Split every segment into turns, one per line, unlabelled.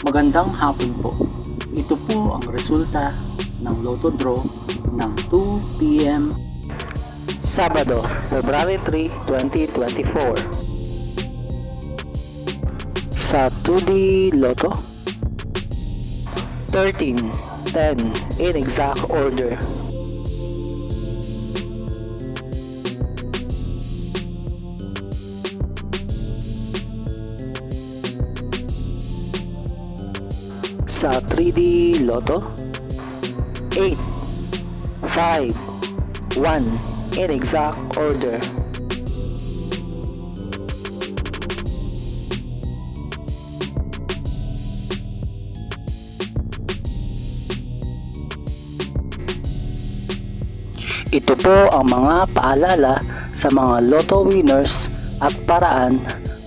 Magandang hapon po. Ito po ang resulta ng Lotto Draw ng 2 p.m.
Sabado, February 3, 2024. Sa 2D Lotto, 13, 10 in exact order. Sa 3D Lotto, 8, 5, 1 in exact order. Ito po ang mga paalala sa mga Lotto winners at paraan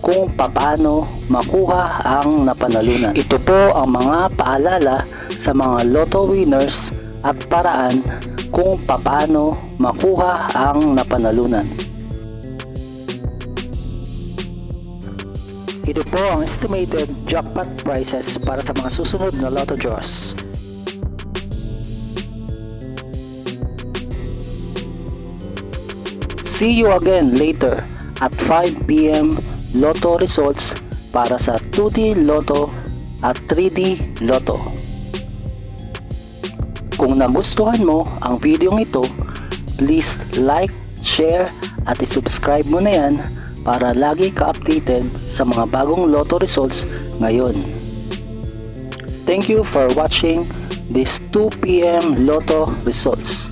kung paano makuha ang napanalunan. Ito po ang mga paalala sa mga Lotto winners at paraan kung paano makuha ang napanalunan. Ito po ang estimated jackpot prices para sa mga susunod na Lotto draws. See you again later at 5 p.m. Lotto results para sa 2D Lotto at 3D Lotto. Kung nagustuhan mo ang video ito, please like, share at i-subscribe mo na yan para lagi ka updated sa mga bagong Lotto results ngayon. Thank you for watching this 2 p.m. Lotto results.